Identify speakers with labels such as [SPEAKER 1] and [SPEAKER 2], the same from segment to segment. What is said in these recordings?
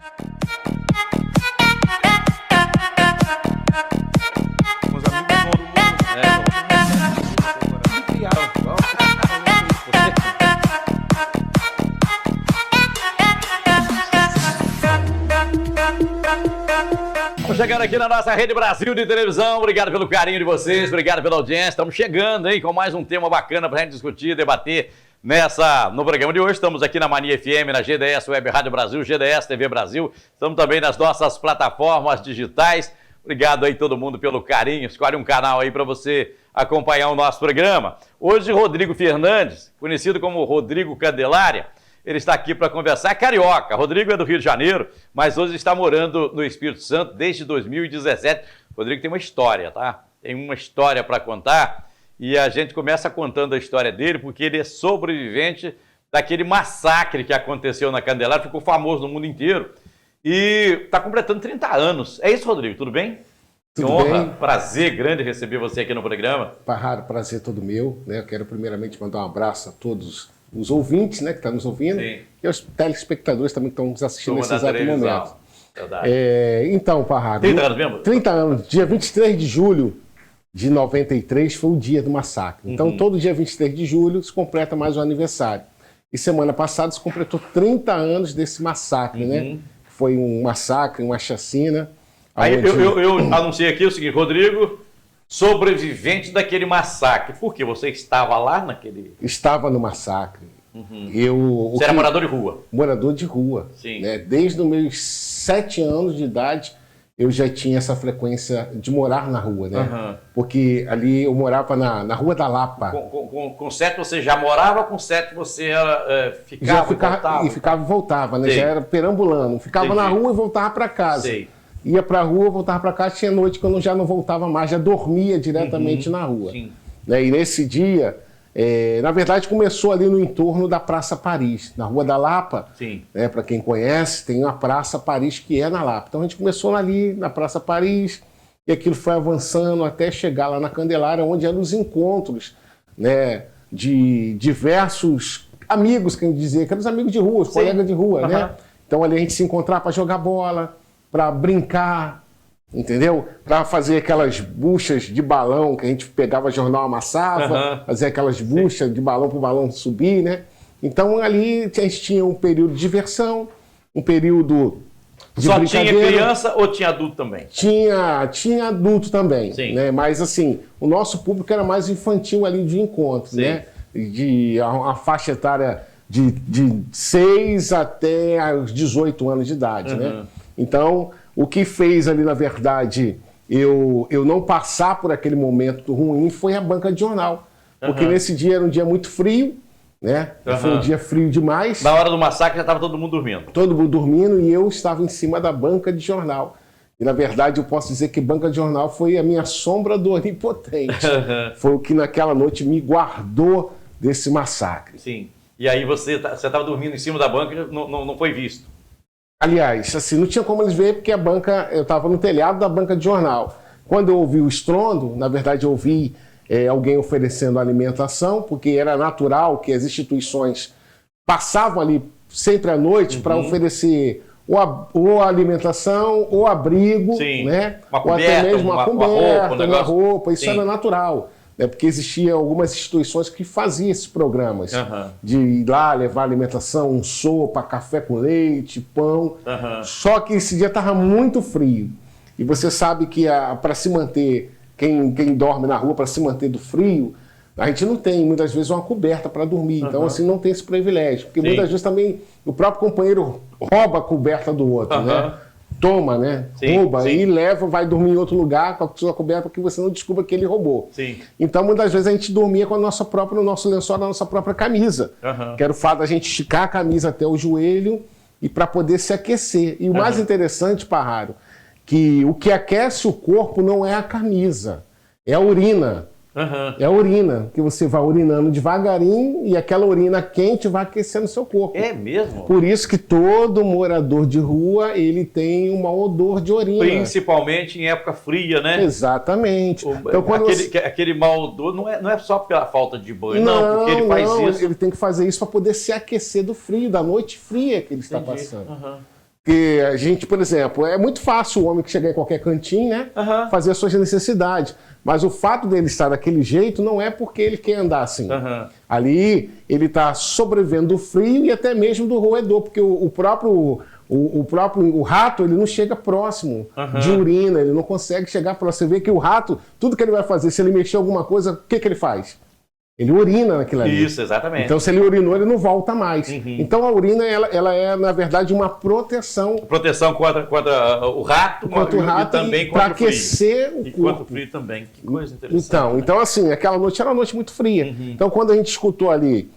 [SPEAKER 1] Meus amigos vão do
[SPEAKER 2] Estamos chegando aqui na nossa Rede Brasil de televisão. Obrigado pelo carinho de vocês, obrigado pela audiência. Estamos chegando, hein, com mais um tema bacana para a gente discutir, debater no programa de hoje. Estamos aqui na Mania FM, na GDS Web Rádio Brasil, GDS TV Brasil. Estamos também nas nossas plataformas digitais. Obrigado aí todo mundo pelo carinho. Escolhe um canal aí para você acompanhar o nosso programa. Hoje, Rodrigo Fernandes, conhecido como Rodrigo Candelária, ele está aqui para conversar. É carioca. Rodrigo é do Rio de Janeiro, mas hoje está morando no Espírito Santo desde 2017. Rodrigo tem uma história, tá? Tem uma história para contar e a gente começa contando a história dele porque ele é sobrevivente daquele massacre que aconteceu na Candelária, ficou famoso no mundo inteiro e está completando 30 anos. É isso, Rodrigo? Tudo bem?
[SPEAKER 3] Tudo
[SPEAKER 2] que honra,
[SPEAKER 3] bem?
[SPEAKER 2] Prazer grande receber você aqui no programa.
[SPEAKER 3] Parrado, prazer todo meu, né? Eu quero primeiramente mandar um abraço a todos os ouvintes, né, que estão nos ouvindo,
[SPEAKER 2] Sim.
[SPEAKER 3] e aos telespectadores também que estão nos assistindo
[SPEAKER 2] Turma
[SPEAKER 3] nesse
[SPEAKER 2] da
[SPEAKER 3] exato
[SPEAKER 2] televisão.
[SPEAKER 3] momento.
[SPEAKER 2] Verdade.
[SPEAKER 3] Então, Parrado,
[SPEAKER 2] 30 anos mesmo?
[SPEAKER 3] 30 anos, dia 23 de julho de 93 foi o dia do massacre. Então, todo dia 23 de julho se completa mais um aniversário. E semana passada se completou 30 anos desse massacre, né? Foi um massacre, uma chacina.
[SPEAKER 2] Aí
[SPEAKER 3] onde-
[SPEAKER 2] eu anunciei aqui o seguinte, Rodrigo, sobrevivente daquele massacre. Por quê? Você estava lá naquele...
[SPEAKER 3] Estava no massacre.
[SPEAKER 2] Você era morador de rua?
[SPEAKER 3] Morador de rua.
[SPEAKER 2] Sim.
[SPEAKER 3] Né? Desde os meus 7 anos de idade, eu já tinha essa frequência de morar na rua, né? Porque ali eu morava na Rua da Lapa.
[SPEAKER 2] Com 7 você já morava, com 7 você ficava e
[SPEAKER 3] ficava e voltava, né?
[SPEAKER 2] Sei.
[SPEAKER 3] Já era perambulando. Ficava na
[SPEAKER 2] Entendi.
[SPEAKER 3] rua e voltava para casa.
[SPEAKER 2] Sei.
[SPEAKER 3] Ia para a rua, voltava para casa, tinha noite que eu já não voltava mais, já dormia diretamente na rua.
[SPEAKER 2] Sim.
[SPEAKER 3] Né? E nesse dia, na verdade, começou ali no entorno da Praça Paris, na Rua da Lapa.
[SPEAKER 2] Sim.
[SPEAKER 3] Né? Para quem conhece, tem a Praça Paris que é na Lapa. Então a gente começou ali na Praça Paris e aquilo foi avançando até chegar lá na Candelária, onde eram os encontros, né, de diversos amigos, que a gente dizia, que eram os amigos de rua, os colegas de rua. Né? Então ali a gente se encontrava para jogar bola, para brincar, entendeu? Para fazer aquelas buchas de balão que a gente pegava jornal, amassava, fazia aquelas buchas de balão para o balão subir, né? Então ali a gente tinha um período de diversão, um período de
[SPEAKER 2] Só
[SPEAKER 3] brincadeira.
[SPEAKER 2] tinha criança ou tinha adulto também?
[SPEAKER 3] Tinha adulto também,
[SPEAKER 2] Sim.
[SPEAKER 3] né? Mas assim, o nosso público era mais infantil ali de encontro,
[SPEAKER 2] Sim.
[SPEAKER 3] né? De a faixa etária de 6 até aos 18 anos de idade, né? Então, o que fez ali, na verdade, eu não passar por aquele momento ruim foi a banca de jornal. Porque nesse dia era um dia muito frio, né? Foi um dia frio demais.
[SPEAKER 2] Na hora do massacre já estava todo mundo dormindo.
[SPEAKER 3] Todo mundo dormindo e eu estava em cima da banca de jornal. E, na verdade, eu posso dizer que banca de jornal foi a minha sombra do onipotente. Foi o que naquela noite me guardou desse massacre.
[SPEAKER 2] Sim. E aí você estava dormindo em cima da banca e não foi visto.
[SPEAKER 3] Aliás, assim, não tinha como eles verem porque a banca, eu estava no telhado da banca de jornal. Quando eu ouvi o estrondo, na verdade eu ouvi alguém oferecendo alimentação, porque era natural que as instituições passavam ali sempre à noite para oferecer ou alimentação, ou abrigo,
[SPEAKER 2] Sim.
[SPEAKER 3] né?
[SPEAKER 2] Uma
[SPEAKER 3] ou até
[SPEAKER 2] coberta,
[SPEAKER 3] mesmo uma
[SPEAKER 2] uma
[SPEAKER 3] coberta,
[SPEAKER 2] roupa, um
[SPEAKER 3] uma
[SPEAKER 2] negócio.
[SPEAKER 3] roupa, isso
[SPEAKER 2] Sim.
[SPEAKER 3] era natural. Né? Porque existiam algumas instituições que faziam esses programas, de ir lá levar alimentação, sopa, café com leite, pão. Só que esse dia estava muito frio. E você sabe que para se manter, quem dorme na rua, para se manter do frio, a gente não tem muitas vezes uma coberta para dormir. Então, assim, não tem esse privilégio. Porque muitas vezes também o próprio companheiro rouba a coberta do outro, né? Toma, né?
[SPEAKER 2] Sim,
[SPEAKER 3] Rouba
[SPEAKER 2] sim.
[SPEAKER 3] e leva, vai dormir em outro lugar com a sua coberta para que você não descubra que ele roubou.
[SPEAKER 2] Sim.
[SPEAKER 3] Então, muitas vezes a gente dormia com a nossa própria, no nosso lençol, na nossa própria camisa. Que era o fato da gente esticar a camisa até o joelho e para poder se aquecer. E o mais interessante, Parraro, que o que aquece o corpo não é a camisa, é a urina. É a urina, que você vai urinando devagarinho e aquela urina quente vai aquecendo o seu corpo.
[SPEAKER 2] É mesmo?
[SPEAKER 3] Por isso que todo morador de rua, ele tem um mau odor de urina.
[SPEAKER 2] Principalmente em época fria, né?
[SPEAKER 3] Exatamente. Então, quando
[SPEAKER 2] Aquele mau odor não é só pela falta de banho, não, porque ele faz isso.
[SPEAKER 3] Ele tem que fazer isso para poder se aquecer do frio, da noite fria que ele está passando. Porque a gente, por exemplo, é muito fácil o homem que chegar em qualquer cantinho, né? Fazer as suas necessidades. Mas o fato dele estar daquele jeito não é porque ele quer andar assim. Ali ele está sobrevivendo do frio e até mesmo do roedor, porque o próprio rato ele não chega próximo de urina, ele não consegue chegar próximo. Você vê que o rato, tudo que ele vai fazer, se ele mexer alguma coisa, o que ele faz? Ele urina naquilo ali.
[SPEAKER 2] Isso, exatamente.
[SPEAKER 3] Então, se ele urinou, ele não volta mais. Então, a urina, ela é, na verdade, uma proteção.
[SPEAKER 2] Proteção contra o rato,
[SPEAKER 3] contra o rato
[SPEAKER 2] e também
[SPEAKER 3] para
[SPEAKER 2] contra o frio.
[SPEAKER 3] aquecer o corpo.
[SPEAKER 2] Contra o frio também. Que coisa interessante.
[SPEAKER 3] Então, assim, aquela noite era uma noite muito fria. Então, quando a gente escutou ali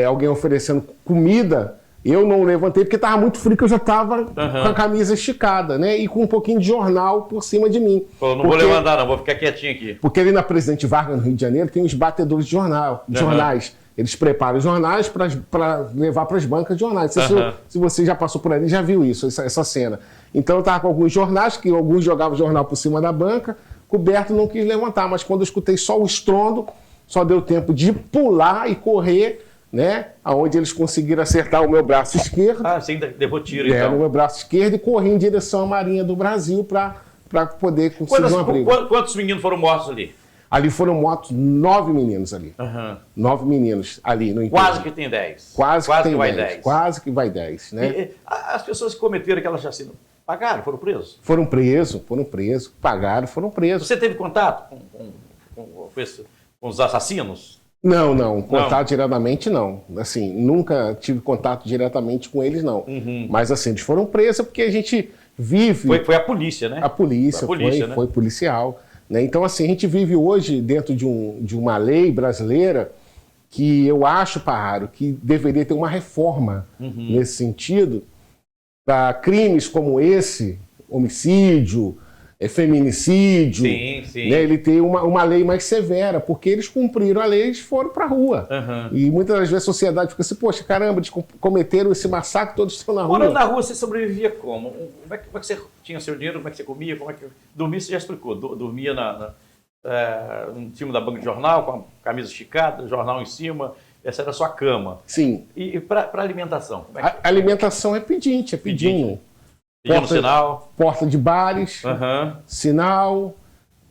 [SPEAKER 3] alguém oferecendo comida, eu não levantei porque estava muito frio, que eu já estava com a camisa esticada, né? E com um pouquinho de jornal por cima de mim.
[SPEAKER 2] Falou, não vou levantar não, vou ficar quietinho aqui.
[SPEAKER 3] Porque ali na Presidente Vargas, no Rio de Janeiro, tem os batedores de jornais. Eles preparam os jornais para levar para as bancas de jornais. Se você já passou por ali, já viu isso, essa cena. Então eu estava com alguns jornais, que alguns jogavam o jornal por cima da banca, coberto, não quis levantar. Mas quando eu escutei só o estrondo, só deu tempo de pular e correr, né? Aonde eles conseguiram acertar o meu braço esquerdo.
[SPEAKER 2] Você ainda levou tiro, então.
[SPEAKER 3] No meu braço esquerdo, e corri em direção à Marinha do Brasil para poder conseguir um abrigo.
[SPEAKER 2] Quantos meninos foram mortos ali?
[SPEAKER 3] Ali foram mortos 9 meninos ali. 9 meninos ali no entorno.
[SPEAKER 2] Quase que tem 10.
[SPEAKER 3] Quase que vai
[SPEAKER 2] 10.
[SPEAKER 3] Quase que vai 10, né?
[SPEAKER 2] E as pessoas que cometeram aquela chacina pagaram, foram presos?
[SPEAKER 3] Foram presos, pagaram, foram presos.
[SPEAKER 2] Você teve contato com os assassinos?
[SPEAKER 3] Não, contato diretamente não. Assim, nunca tive contato diretamente com eles, não. Mas assim, eles foram presos porque a gente vive...
[SPEAKER 2] Foi a polícia, né?
[SPEAKER 3] A polícia,
[SPEAKER 2] né?
[SPEAKER 3] Foi policial. Né? Então, assim, a gente vive hoje dentro de uma lei brasileira que eu acho, Parraro, que deveria ter uma reforma nesse sentido, para crimes como esse, homicídio, feminicídio, né? Ele tem uma lei mais severa, porque eles cumpriram a lei e eles foram para a rua. E muitas das vezes a sociedade fica assim, poxa, caramba, eles cometeram esse massacre, todos estão na rua.
[SPEAKER 2] Morando na rua, você sobrevivia como? Como é que você tinha seu dinheiro, como é que você comia, como é que... Dormia, você já explicou, dormia em cima da banca de jornal, com a camisa esticada, jornal em cima, essa era a sua cama.
[SPEAKER 3] Sim.
[SPEAKER 2] E para alimentação? Como é que...
[SPEAKER 3] A alimentação é pedindo.
[SPEAKER 2] Pedindo sinal.
[SPEAKER 3] Porta de bares, sinal,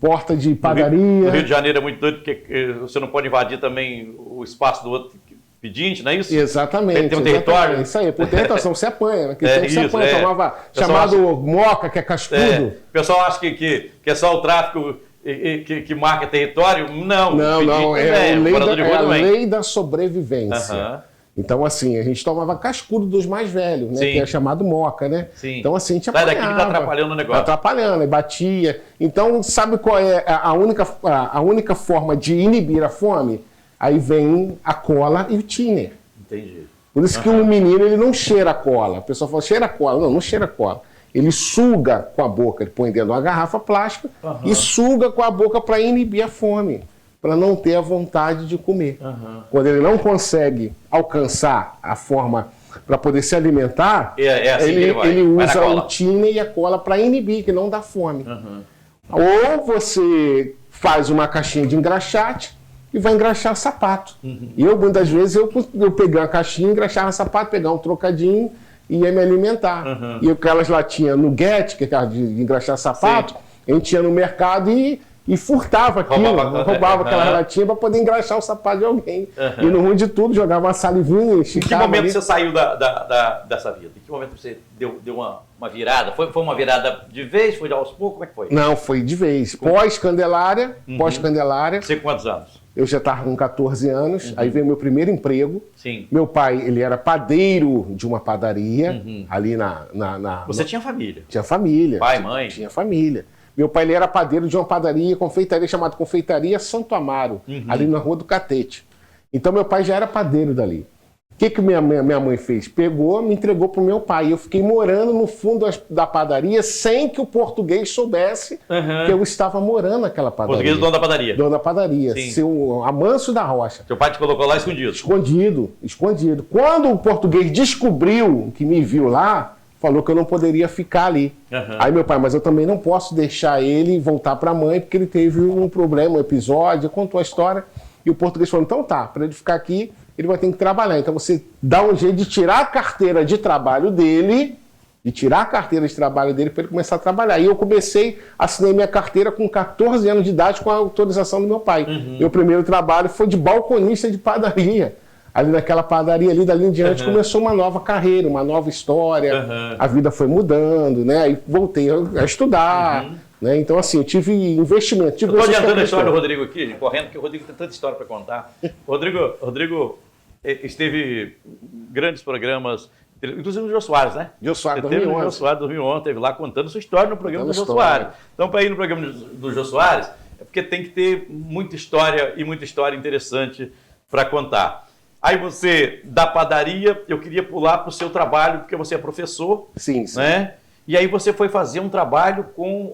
[SPEAKER 3] porta de padaria.
[SPEAKER 2] No Rio de Janeiro é muito doido, porque você não pode invadir também o espaço do outro pedinte, não é isso?
[SPEAKER 3] Exatamente.
[SPEAKER 2] Tem um território.
[SPEAKER 3] Isso aí, por tentação você apanha. Naquele tempo você apanha, tomava chamado moca, que é cascudo.
[SPEAKER 2] O pessoal acha que é só o tráfico que marca território. Não,
[SPEAKER 3] é a lei da sobrevivência. Então, assim, a gente tomava cascudo dos mais velhos, né? Que é chamado moca, né? Então, assim, a gente apanhava.
[SPEAKER 2] Sai daqui que tá atrapalhando o negócio.
[SPEAKER 3] Tá atrapalhando, e batia. Então, sabe qual é a única forma de inibir a fome? Aí vem a cola e o thinner.
[SPEAKER 2] Entendi.
[SPEAKER 3] Por isso que o menino, ele não cheira a cola. A pessoa fala, cheira a cola. Não cheira a cola. Ele suga com a boca, ele põe dentro de uma garrafa plástica e suga com a boca para inibir a fome, para não ter a vontade de comer. Quando ele não consegue alcançar a forma para poder se alimentar,
[SPEAKER 2] assim
[SPEAKER 3] ele usa o thinner e a cola para inibir, que não dá fome. Ou você faz uma caixinha de engraxate e vai engraxar sapato. E eu, muitas vezes, eu peguei uma caixinha, engraxava sapato, pegar um trocadinho e ia me alimentar. E aquelas latinhas Nugget, que é aquela de engraxar sapato, a gente ia no mercado e furtava aquilo, roubava aquela latinha para poder engraxar o sapato de alguém. E no ruim de tudo, jogava uma salivinha, esticava.
[SPEAKER 2] Em que momento você saiu dessa vida? Em que momento você deu uma virada? Foi uma virada de vez? Foi de aos poucos? Como é que foi?
[SPEAKER 3] Não, foi de vez. Pós-Candelária.
[SPEAKER 2] Você com quantos anos?
[SPEAKER 3] Eu já estava com 14 anos, aí veio meu primeiro emprego.
[SPEAKER 2] Sim.
[SPEAKER 3] Meu pai, ele era padeiro de uma padaria, ali
[SPEAKER 2] Você tinha família?
[SPEAKER 3] Tinha família.
[SPEAKER 2] Pai, mãe?
[SPEAKER 3] Tinha família. Meu pai, ele era padeiro de uma padaria, confeitaria, chamada Confeitaria Santo Amaro, ali na Rua do Catete. Então, meu pai já era padeiro dali. O que minha mãe fez? Pegou, me entregou para o meu pai. Eu fiquei morando no fundo da padaria sem que o português soubesse que eu estava morando naquela padaria.
[SPEAKER 2] Português, dono da padaria?
[SPEAKER 3] Dono da padaria. Seu Amâncio da Rocha.
[SPEAKER 2] Seu pai te colocou lá escondido?
[SPEAKER 3] Escondido. Quando o português descobriu que me viu lá, falou que eu não poderia ficar ali. Aí meu pai, mas eu também não posso deixar ele voltar para a mãe, porque ele teve um problema, um episódio, contou a história. E o português falou, então tá, para ele ficar aqui, ele vai ter que trabalhar. Então você dá um jeito de tirar a carteira de trabalho dele de tirar a carteira de trabalho dele para ele começar a trabalhar. E eu assinei minha carteira com 14 anos de idade com a autorização do meu pai. Meu primeiro trabalho foi de balconista de padaria. Ali naquela padaria ali, dali em diante, começou uma nova carreira, uma nova história. A vida foi mudando, né? Aí voltei a estudar. Né? Então, assim, eu tive investimento.
[SPEAKER 2] Eu estou adiantando a história do Rodrigo aqui, correndo, porque o Rodrigo tem tanta história para contar. Rodrigo esteve em grandes programas, inclusive no Jô Soares, né?
[SPEAKER 3] Jô Soares,
[SPEAKER 2] 2011. No Jô Soares, 2011, esteve lá contando sua história no programa do Jô Soares. Então, para ir no programa do Jô Soares, é porque tem que ter muita história e muita história interessante para contar. Aí você, da padaria, eu queria pular para o seu trabalho, porque você é professor.
[SPEAKER 3] Sim, sim.
[SPEAKER 2] Né? E aí você foi fazer um trabalho com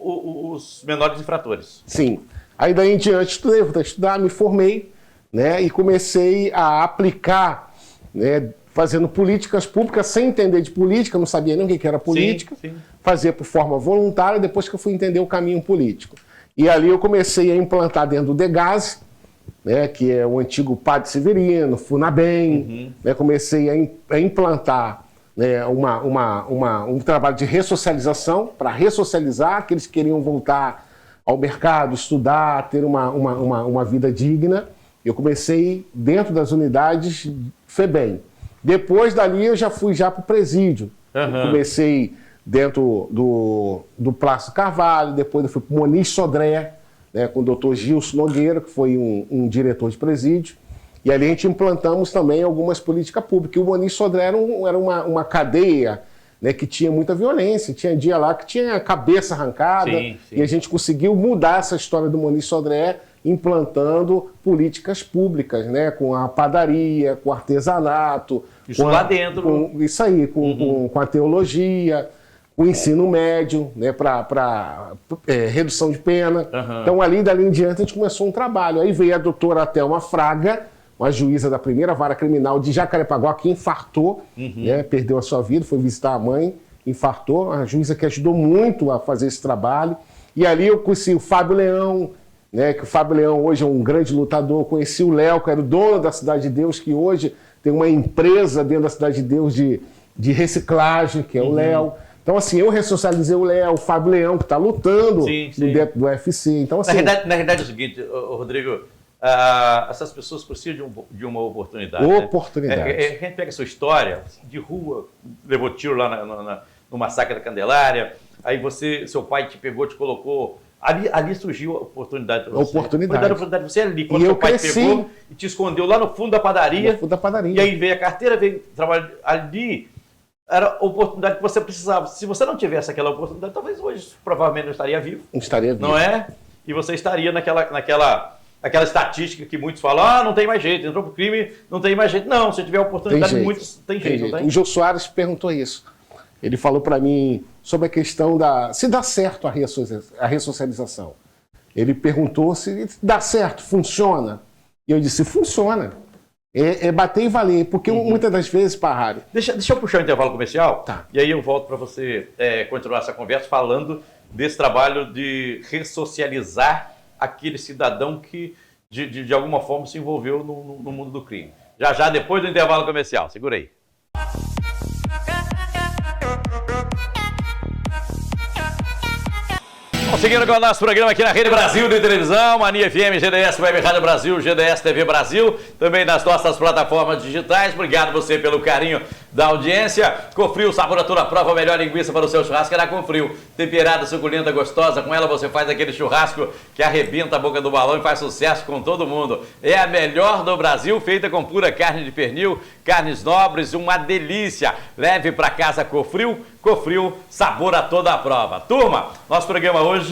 [SPEAKER 2] os menores infratores.
[SPEAKER 3] Sim. Aí daí em diante estudei, voltei a estudar, me formei, né? E comecei a aplicar, né? Fazendo políticas públicas sem entender de política, não sabia nem o que era política.
[SPEAKER 2] Sim.
[SPEAKER 3] Fazia por forma voluntária, depois que eu fui entender o caminho político. E ali eu comecei a implantar dentro do Degase, né, que é o antigo Padre Severino, Funabem, né, comecei a implantar, né, um trabalho de ressocialização, para ressocializar aqueles que queriam voltar ao mercado, estudar, ter uma vida digna. Eu comecei dentro das unidades FEBEM. Depois dali eu já fui para o presídio. Comecei dentro do Plácido Carvalho, depois eu fui para o Moniz Sodré, né, com o doutor Gilson Nogueira, que foi um diretor de presídio, e ali a gente implantamos também algumas políticas públicas. E o Moniz Sodré era uma cadeia, né, que tinha muita violência, tinha dia lá que tinha a cabeça arrancada, e a gente conseguiu mudar essa história do Moniz Sodré, implantando políticas públicas, né, com a padaria, com o artesanato.
[SPEAKER 2] Isso lá dentro.
[SPEAKER 3] Isso aí, com a teologia, o ensino médio, né, para redução de pena. Então, dali em diante, a gente começou um trabalho. Aí veio a doutora Thelma Fraga, uma juíza da primeira vara criminal de Jacarepaguá, que infartou, né, perdeu a sua vida, foi visitar a mãe, infartou. A juíza que ajudou muito a fazer esse trabalho. E ali eu conheci o Fábio Leão, né, que o Fábio Leão hoje é um grande lutador. Conheci o Léo, que era o dono da Cidade de Deus, que hoje tem uma empresa dentro da Cidade de Deus de reciclagem, que é o Léo. Então, assim, eu ressocializei o Léo, o Fábio Leão, que está lutando dentro do UFC. Então, assim,
[SPEAKER 2] na verdade é o seguinte, Rodrigo, essas pessoas precisam de uma oportunidade.
[SPEAKER 3] Oportunidade.
[SPEAKER 2] Né? A gente pega a sua história, de rua, levou tiro lá no massacre da Candelária, aí seu pai te pegou, te colocou. Ali surgiu a oportunidade para você.
[SPEAKER 3] Oportunidade.
[SPEAKER 2] Foi dada a oportunidade para você ali, quando seu pai pegou e te escondeu lá no fundo da padaria.
[SPEAKER 3] No fundo da padaria.
[SPEAKER 2] E aí veio a carteira, veio o trabalho ali. Era a oportunidade que você precisava. Se você não tivesse aquela oportunidade, talvez hoje provavelmente não estaria vivo.
[SPEAKER 3] Não estaria vivo.
[SPEAKER 2] Não é? E você estaria naquela estatística que muitos falam, não tem mais jeito, entrou pro crime, não tem mais jeito. Não, se tiver oportunidade, muitos tem jeito. Não tem?
[SPEAKER 3] O Jô Soares perguntou isso. Ele falou para mim sobre a questão se dá certo a ressocialização. Ele perguntou se dá certo, funciona. E eu disse, funciona. É bater e valer, porque muitas das vezes, Parrari...
[SPEAKER 2] Deixa eu puxar o intervalo comercial,
[SPEAKER 3] tá.
[SPEAKER 2] E aí eu volto para você continuar essa conversa falando desse trabalho de ressocializar aquele cidadão que, de alguma forma, se envolveu no mundo do crime. Já, depois do intervalo comercial. Segura aí. Seguindo com o nosso programa aqui na Rede Brasil de Televisão, Mania FM, GDS Web Rádio Brasil, GDS TV Brasil, também nas nossas plataformas digitais. Obrigado você pelo carinho da audiência. Cofril, sabor a toda prova, a melhor linguiça para o seu churrasco é na Cofril. Temperada, suculenta, gostosa, com ela você faz aquele churrasco que arrebenta a boca do balão e faz sucesso com todo mundo. É a melhor do Brasil, feita com pura carne de pernil, carnes nobres, uma delícia. Leve para casa Cofril, sabor a toda a prova. Turma, nosso programa hoje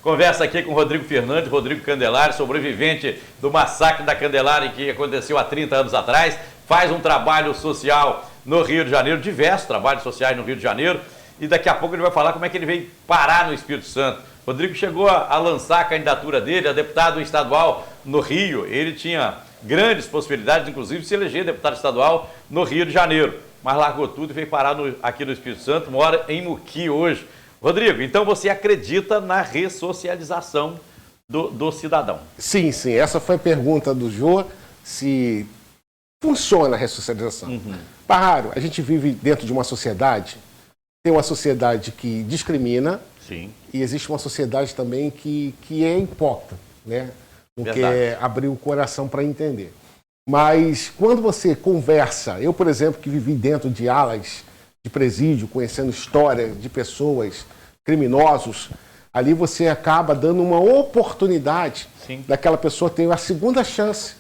[SPEAKER 2] conversa aqui com Rodrigo Fernandes, Rodrigo Candelária, sobrevivente do massacre da Candelária que aconteceu há 30 anos atrás, faz um trabalho social no Rio de Janeiro, diversos trabalhos sociais no Rio de Janeiro, e daqui a pouco ele vai falar como é que ele veio parar no Espírito Santo. Rodrigo chegou a lançar a candidatura dele a deputado estadual no Rio, ele tinha grandes possibilidades, inclusive, de se eleger deputado estadual no Rio de Janeiro, mas largou tudo e veio parar aqui no Espírito Santo, mora em Muqui hoje. Rodrigo, então você acredita na ressocialização do cidadão?
[SPEAKER 3] Sim. Essa foi a pergunta do Jô, se funciona a ressocialização. Parraro, a gente vive dentro de uma sociedade, tem uma sociedade que discrimina.
[SPEAKER 2] Sim.
[SPEAKER 3] E existe uma sociedade também que é hipócrita, né? Não
[SPEAKER 2] Verdade.
[SPEAKER 3] quer abrir o coração para entender. Mas quando você conversa, eu, por exemplo, que vivi dentro de alas de presídio, conhecendo história de pessoas, criminosos, ali você acaba dando uma oportunidade
[SPEAKER 2] Sim.
[SPEAKER 3] daquela pessoa ter a segunda chance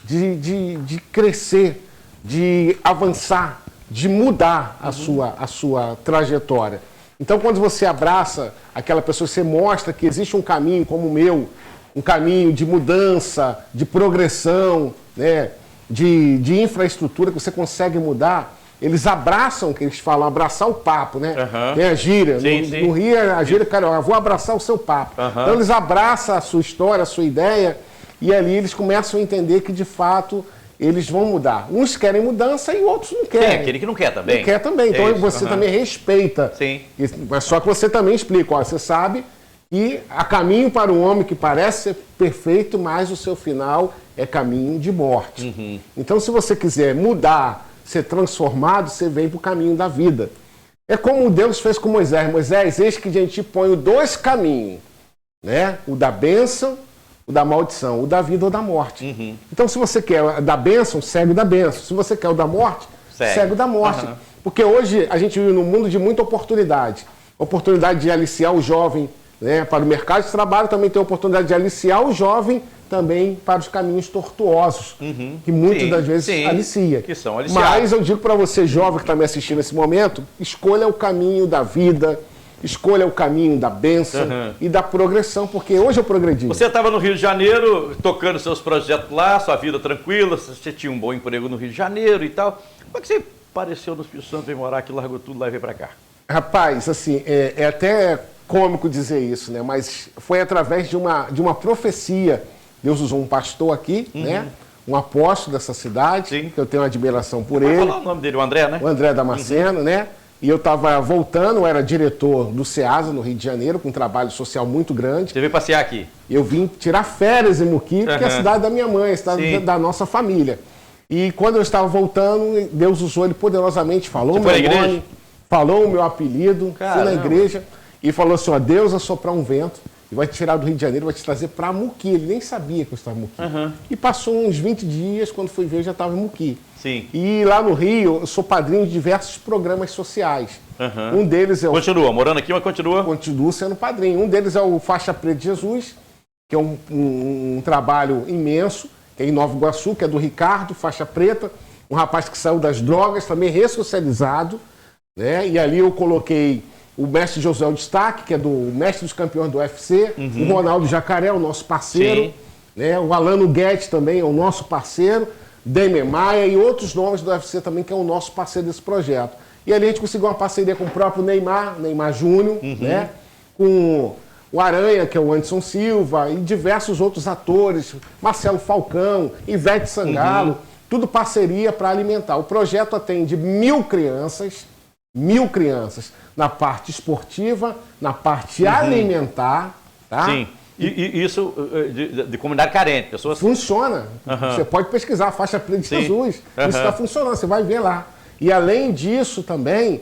[SPEAKER 3] de crescer, de avançar, de mudar a sua trajetória. Então, quando você abraça aquela pessoa, você mostra que existe um caminho como o meu, um caminho de mudança, de progressão, né, de infraestrutura que você consegue mudar. Eles abraçam, que eles falam, abraçar o papo, né? Tem a gíria. No Rio, a gíria, cara, eu vou abraçar o seu papo. Então, eles abraçam a sua história, a sua ideia, e ali eles começam a entender que, de fato, eles vão mudar. Uns querem mudança e outros não querem.
[SPEAKER 2] Tem aquele que não quer também.
[SPEAKER 3] Não quer também. Então, você também respeita.
[SPEAKER 2] Sim.
[SPEAKER 3] Mas só que você também explica, ó, você sabe que há caminho para um homem que parece ser perfeito, mas o seu final é caminho de morte. Então, se você quiser mudar, ser transformado, você vem para o caminho da vida. É como Deus fez com Moisés. Moisés, eis que a gente põe dois caminhos, né? O da bênção, o da maldição, o da vida ou da morte. Então, se você quer o da bênção, segue o da bênção. Se você quer o da morte, segue o da morte. Porque hoje a gente vive num mundo de muita oportunidade. Oportunidade de aliciar o jovem, né, para o mercado de trabalho, também tem a oportunidade de aliciar o jovem também para os caminhos tortuosos, que muitas das vezes alicia.
[SPEAKER 2] Que são aliciados.
[SPEAKER 3] Mas eu digo para você, jovem que está me assistindo nesse momento, escolha o caminho da vida, escolha o caminho da bênção e da progressão, porque hoje eu progredi.
[SPEAKER 2] Você estava no Rio de Janeiro, tocando seus projetos lá, sua vida tranquila, você tinha um bom emprego no Rio de Janeiro e tal. Como é que você apareceu no Espírito Santo, veio morar aqui, largou tudo lá e veio para cá?
[SPEAKER 3] Rapaz, assim, é até cômico dizer isso, né? Mas foi através de uma profecia. Deus usou um pastor aqui, né? Um apóstolo dessa cidade, que eu tenho uma admiração por ele.
[SPEAKER 2] Vai falar o nome dele, o André, né?
[SPEAKER 3] O André Damasceno, né? E eu estava voltando, eu era diretor do SEASA, no Rio de Janeiro, com um trabalho social muito grande.
[SPEAKER 2] Você veio passear aqui?
[SPEAKER 3] Eu vim tirar férias em Muqui, porque é a cidade da minha mãe, a cidade da nossa família. E quando eu estava voltando, Deus usou ele poderosamente, falou o meu nome, falou o meu apelido, fui na igreja e falou assim, ó, Deus vai soprar um vento e vai te tirar do Rio de Janeiro, vai te trazer para Muqui. Ele nem sabia que eu estava em Muqui. E passou uns 20 dias, quando fui ver, eu já estava em Muqui.
[SPEAKER 2] Sim.
[SPEAKER 3] E lá no Rio, eu sou padrinho de diversos programas sociais. Um deles é o...
[SPEAKER 2] Continua, morando aqui, mas continua?
[SPEAKER 3] Continuo sendo padrinho. Um deles é o Faixa Preta de Jesus, que é um trabalho imenso, que é em Nova Iguaçu, que é do Ricardo, Faixa Preta, um rapaz que saiu das drogas, também ressocializado, né? E ali eu coloquei o mestre José o Destaque, que é do mestre dos campeões do UFC, o Ronaldo Jacaré, o nosso parceiro, né? O Alano Guedes também é o nosso parceiro, Demian Maia e outros nomes do UFC também, que é o nosso parceiro desse projeto. E ali a gente conseguiu uma parceria com o próprio Neymar Júnior, né? Com o Aranha, que é o Anderson Silva, e diversos outros atores, Marcelo Falcão, Ivete Sangalo, tudo parceria para alimentar. O projeto atende 1.000 crianças, na parte esportiva, na parte alimentar, tá?
[SPEAKER 2] Sim. E isso de comunidade carente, pessoas...
[SPEAKER 3] Funciona. Você pode pesquisar a Faixa Preta de Jesus. Isso está funcionando, você vai ver lá. E além disso também,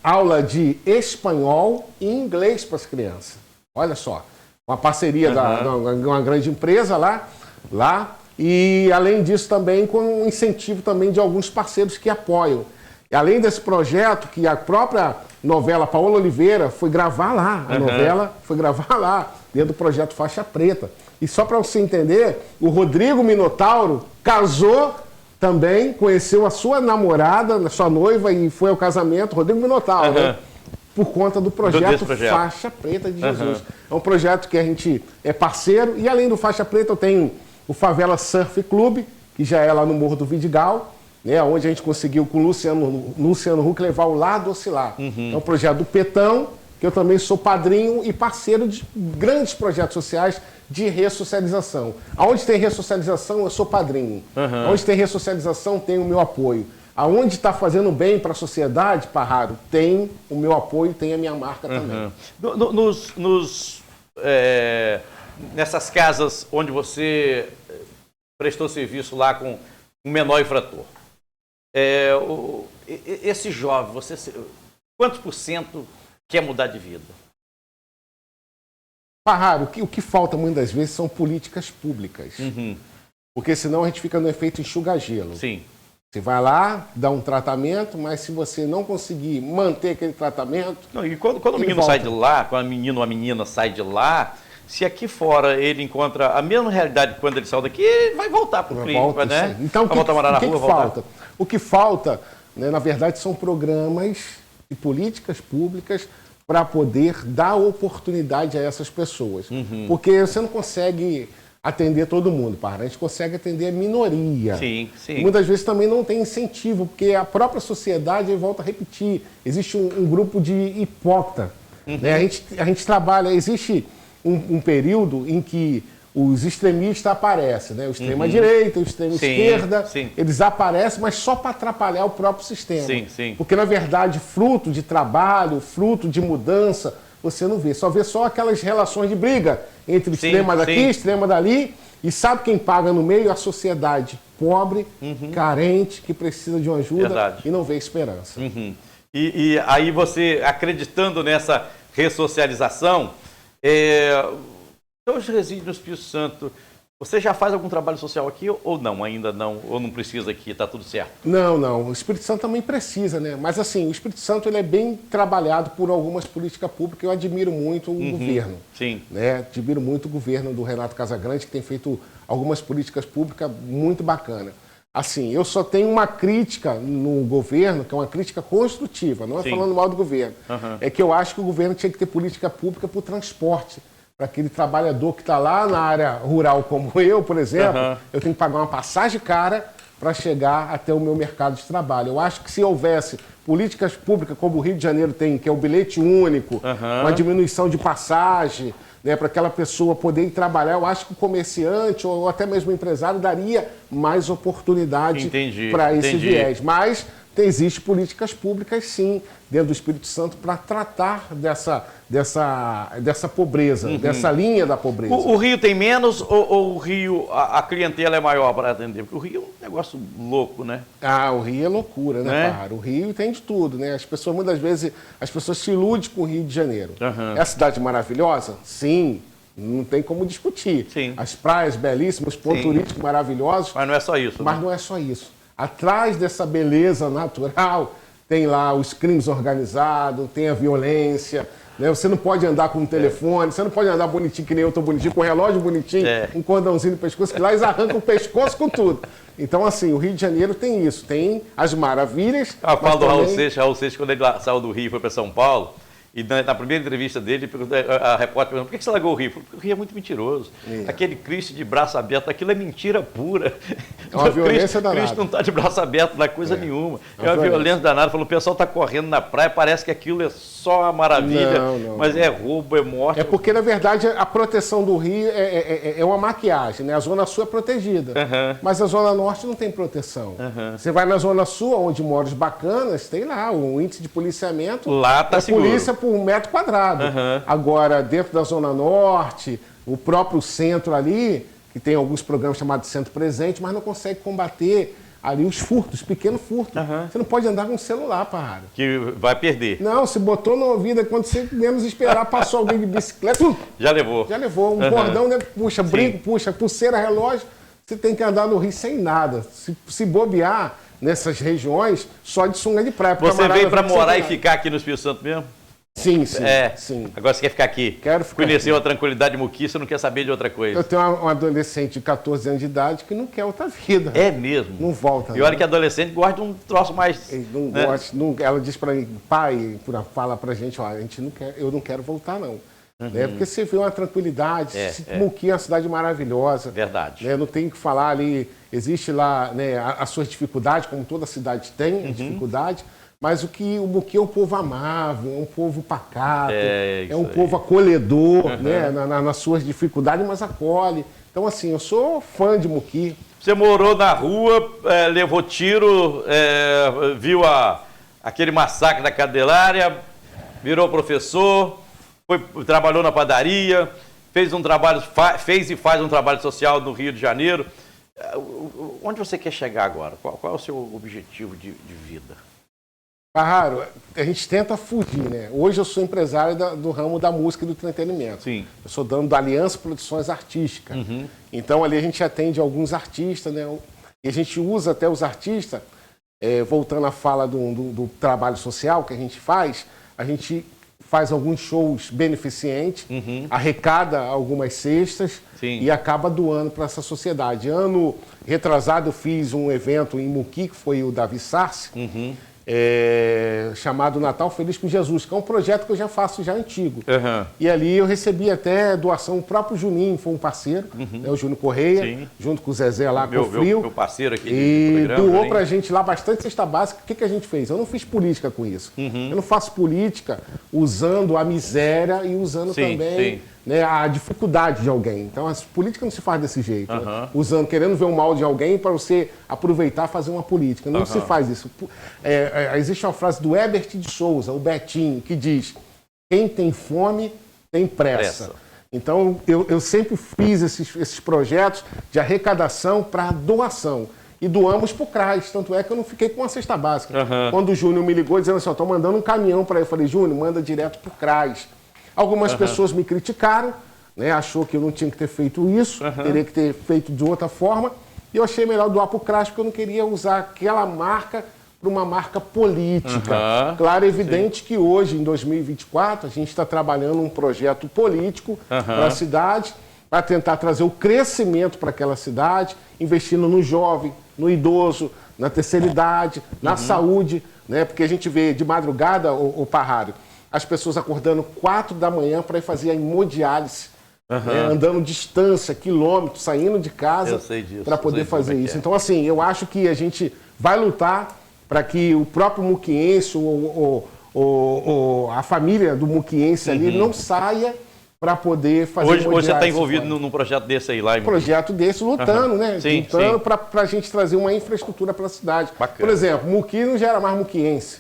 [SPEAKER 3] aula de espanhol e inglês para as crianças. Olha só, uma parceria de uma grande empresa lá. E além disso também com um incentivo também de alguns parceiros que apoiam. E além desse projeto, que a própria novela Paola Oliveira foi gravar lá, a novela foi gravar lá, dentro do projeto Faixa Preta. E só para você entender, o Rodrigo Minotauro casou também, conheceu a sua namorada, a sua noiva, e foi ao casamento, Rodrigo Minotauro, né? Por conta do projeto Faixa Preta de Jesus. É um projeto que a gente é parceiro, e além do Faixa Preta eu tenho o Favela Surf Clube, que já é lá no Morro do Vidigal, né, onde a gente conseguiu com o Luciano Huck levar o Lado Oscilar. É um projeto do Petão, que eu também sou padrinho e parceiro de grandes projetos sociais de ressocialização. Aonde tem ressocialização, eu sou padrinho. Aonde tem ressocialização, tem o meu apoio. Aonde está fazendo bem para a sociedade, Parraro, tem o meu apoio, tem a minha marca também.
[SPEAKER 2] Nessas casas onde você prestou serviço lá com um menor infrator, esse jovem, você quantos por cento quer mudar de vida?
[SPEAKER 3] Parraro, o que falta muitas vezes são políticas públicas. Porque senão a gente fica no efeito enxuga-gelo.
[SPEAKER 2] Sim.
[SPEAKER 3] Você vai lá, dá um tratamento, mas se você não conseguir manter aquele tratamento...
[SPEAKER 2] Não, e quando o menino sai de lá, quando o menino ou a menina sai de lá, se aqui fora ele encontra a mesma realidade que quando ele saiu daqui, ele vai voltar para o crime, né?
[SPEAKER 3] Então,
[SPEAKER 2] vai voltar a morar na rua,
[SPEAKER 3] falta? O que falta, né, na verdade, são programas e políticas públicas para poder dar oportunidade a essas pessoas. Porque você não consegue atender todo mundo, a gente consegue atender a minoria.
[SPEAKER 2] Sim, sim.
[SPEAKER 3] Muitas vezes também não tem incentivo, porque a própria sociedade, eu volto a repetir, existe um grupo de hipócritas. Né? A gente trabalha, existe um período em que os extremistas aparecem, né? O extrema-direita, o extrema-esquerda, eles aparecem, mas só para atrapalhar o próprio sistema. Porque, na verdade, fruto de trabalho, fruto de mudança, você não vê. Só vê só aquelas relações de briga entre extrema daqui, extrema dali, e sabe quem paga no meio? A sociedade pobre, carente, que precisa de uma ajuda e não vê esperança.
[SPEAKER 2] E aí você, acreditando nessa ressocialização, hoje reside no Espírito Santo. Você já faz algum trabalho social aqui ou não? Ainda não? Ou não precisa aqui? Está tudo certo?
[SPEAKER 3] Não. O Espírito Santo também precisa, né? Mas assim, o Espírito Santo ele é bem trabalhado por algumas políticas públicas. Eu admiro muito o governo. Né? Admiro muito o governo do Renato Casagrande, que tem feito algumas políticas públicas muito bacanas. Assim, eu só tenho uma crítica no governo, que é uma crítica construtiva, não é falando mal do governo. É que eu acho que o governo tinha que ter política pública para o transporte. Para aquele trabalhador que está lá na área rural, como eu, por exemplo, eu tenho que pagar uma passagem cara para chegar até o meu mercado de trabalho. Eu acho que se houvesse políticas públicas como o Rio de Janeiro tem, que é o bilhete único, uma diminuição de passagem, né, para aquela pessoa poder ir trabalhar, eu acho que o comerciante ou até mesmo o empresário daria mais oportunidade para esse viés. Mas existem políticas públicas, sim, dentro do Espírito Santo para tratar dessa pobreza, dessa linha da pobreza.
[SPEAKER 2] O Rio tem menos ou o Rio, a clientela é maior para atender? Porque o Rio é um negócio louco, né?
[SPEAKER 3] O Rio é loucura, né, Parraro? O Rio tem de tudo, né? As pessoas, muitas vezes, se iludem com o Rio de Janeiro. É a cidade maravilhosa? Sim. Não tem como discutir. As praias belíssimas, os pontos turísticos maravilhosos.
[SPEAKER 2] Mas não é só isso.
[SPEAKER 3] Mas não é só isso. Atrás dessa beleza natural, tem lá os crimes organizados, tem a violência, né? Você não pode andar com um telefone, você não pode andar bonitinho, que nem eu estou bonitinho, com um relógio bonitinho, um cordãozinho no pescoço, que lá eles arrancam o pescoço com tudo. Então, assim, o Rio de Janeiro tem isso, tem as maravilhas.
[SPEAKER 2] Eu falo do Raul Seixas, quando ele saiu do Rio e foi para São Paulo, e na primeira entrevista dele, a repórter perguntou: por que você largou o Rio? Porque o Rio é muito mentiroso. Aquele Cristo de braço aberto, aquilo é mentira pura.
[SPEAKER 3] É uma violência danada.
[SPEAKER 2] Cristo não está de braço aberto, não é coisa nenhuma. É uma violência danada. Falou: o pessoal está correndo na praia, parece que aquilo é só uma maravilha, mas é roubo, é morte.
[SPEAKER 3] É porque, na verdade, a proteção do Rio é uma maquiagem, né? A Zona Sul é protegida, mas a Zona Norte não tem proteção. Você vai na Zona Sul, onde moram os bacanas, tem lá o índice de policiamento.
[SPEAKER 2] Lá está seguro.
[SPEAKER 3] Polícia por 1 metro quadrado. Agora, dentro da Zona Norte, o próprio centro ali, que tem alguns programas chamados Centro Presente, mas não consegue combater ali os furtos, pequenos furtos. Você não pode andar com celular, Parraro.
[SPEAKER 2] Que vai perder.
[SPEAKER 3] Não, se botou na ouvido, quando você menos esperar, passou alguém de bicicleta,
[SPEAKER 2] já levou.
[SPEAKER 3] Já levou. Um cordão, né? Puxa, brinco, puxa, pulseira, relógio. Você tem que andar no Rio sem nada. Se bobear nessas regiões, só de sunga de praia.
[SPEAKER 2] Você veio para morar e ficar aqui no Espírito Santo mesmo?
[SPEAKER 3] Sim, sim.
[SPEAKER 2] Agora você quer ficar aqui?
[SPEAKER 3] Quero ficar.
[SPEAKER 2] Conheceu a tranquilidade de Muqui, você não quer saber de outra coisa?
[SPEAKER 3] Eu tenho uma adolescente de 14 anos de idade que não quer outra vida.
[SPEAKER 2] É mesmo?
[SPEAKER 3] Não volta.
[SPEAKER 2] E olha que adolescente gosta de um troço mais...
[SPEAKER 3] Não gosta. Ela diz para mim, pai, fala pra gente, ó, eu não quero voltar, não. Né? Porque você vê uma tranquilidade, Muqui é uma cidade maravilhosa.
[SPEAKER 2] Verdade.
[SPEAKER 3] Né? Não tem que falar ali, existe lá, né, as suas dificuldades, como toda cidade tem, dificuldade. Mas o Muqui é um povo amável, é um povo pacato, é um povo acolhedor, né? Nas suas dificuldades, mas acolhe. Então, assim, eu sou fã de Muqui.
[SPEAKER 2] Você morou na rua, levou tiro, viu aquele massacre da Candelária, virou professor, trabalhou na padaria, fez e faz um trabalho social no Rio de Janeiro. Onde você quer chegar agora? Qual é o seu objetivo de vida?
[SPEAKER 3] Parraro, a gente tenta fugir, né? Hoje eu sou empresário do ramo da música e do entretenimento.
[SPEAKER 2] Sim.
[SPEAKER 3] Eu sou dono da Aliança Produções Artísticas. Então ali a gente atende alguns artistas, né? E a gente usa até os artistas, voltando à fala do trabalho social que a gente faz alguns shows beneficentes, arrecada algumas cestas e acaba doando para essa sociedade. Ano retrasado eu fiz um evento em Muqui, que foi o Davi Sarce, chamado Natal Feliz com Jesus, que é um projeto que eu já faço já antigo. E ali eu recebi até doação, o próprio Juninho foi um parceiro, né, o Júnior Correia, junto com o Zezé lá com o Frio.
[SPEAKER 2] Meu parceiro aqui
[SPEAKER 3] e programa, doou pra gente lá bastante cesta básica. O que a gente fez? Eu não fiz política com isso. Eu não faço política usando a miséria e usando também né, a dificuldade de alguém. Então, a política não se faz desse jeito. Né? Querendo ver o mal de alguém para você aproveitar e fazer uma política. Não se faz isso. Existe uma frase do Herbert de Souza, o Betinho, que diz: quem tem fome tem pressa. Então, eu sempre fiz esses projetos de arrecadação para doação. E doamos para o CRAS. Tanto é que eu não fiquei com uma cesta básica. Quando o Júnior me ligou dizendo assim, estou mandando um caminhão para ele, eu falei, Júnior, manda direto para o CRAS. Algumas pessoas me criticaram, né, achou que eu não tinha que ter feito isso, teria que ter feito de outra forma. E eu achei melhor doar para o CRAS, porque eu não queria usar aquela marca para uma marca política. Claro, é evidente que hoje, em 2024, a gente está trabalhando um projeto político para a cidade, para tentar trazer o crescimento para aquela cidade, investindo no jovem, no idoso, na terceira idade, na saúde, né? Porque a gente vê de madrugada, o Parraro, as pessoas acordando 4 da manhã para ir fazer a hemodiálise, né? Andando distância, quilômetros, saindo de casa para poder fazer isso. Então, assim, eu acho que a gente vai lutar para que o próprio muquiense, a família do muquiense ali não saia para poder fazer
[SPEAKER 2] hoje você está envolvido num projeto desse aí lá?
[SPEAKER 3] Um projeto desse, lutando, né? Lutando para a gente trazer uma infraestrutura para a cidade.
[SPEAKER 2] Bacana.
[SPEAKER 3] Por exemplo, Muqui não gera mais muquiense.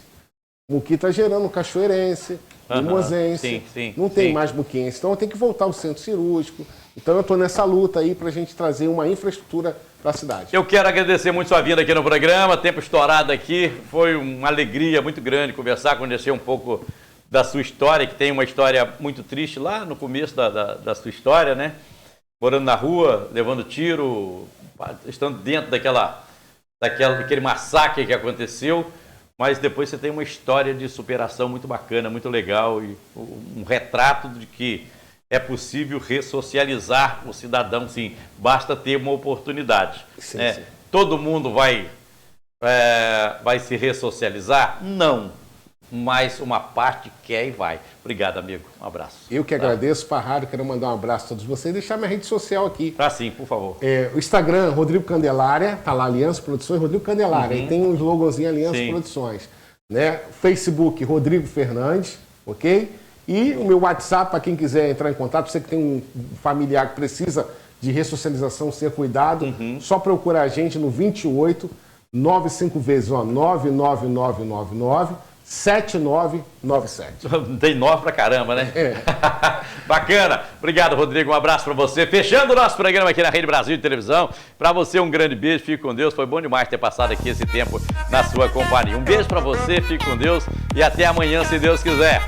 [SPEAKER 3] Muqui está gerando cachoeirense, mimosense. Não tem mais muquiense. Então tem que voltar ao centro cirúrgico. Então eu estou nessa luta aí para a gente trazer uma infraestrutura para a cidade.
[SPEAKER 2] Eu quero agradecer muito sua vinda aqui no programa, tempo estourado aqui. Foi uma alegria muito grande conversar, conhecer um pouco da sua história, que tem uma história muito triste lá no começo da sua história, né? Morando na rua, levando tiro, estando dentro daquele massacre que aconteceu, mas depois você tem uma história de superação muito bacana, muito legal, e um retrato de que é possível ressocializar o cidadão, sim, basta ter uma oportunidade. Sim. Todo mundo vai se ressocializar? Não. Mas uma parte quer e vai. Obrigado, amigo. Um abraço.
[SPEAKER 3] Eu que agradeço, Parraro. Quero mandar um abraço a todos vocês e deixar minha rede social aqui.
[SPEAKER 2] Sim, por favor.
[SPEAKER 3] O Instagram, Rodrigo Candelária. Tá lá, Aliança Produções, Rodrigo Candelária. E tem um logozinho Aliança Produções. Né? Facebook, Rodrigo Fernandes, ok? E o meu WhatsApp, para quem quiser entrar em contato, você que tem um familiar que precisa de ressocialização, ser cuidado, só procurar a gente no 28 95 vezes 99999 7997.
[SPEAKER 2] Tem 9 pra caramba, né? Bacana. Obrigado, Rodrigo. Um abraço pra você. Fechando o nosso programa aqui na Rede Brasil de Televisão. Pra você, um grande beijo. Fique com Deus. Foi bom demais ter passado aqui esse tempo na sua companhia. Um beijo pra você. Fique com Deus. E até amanhã, se Deus quiser.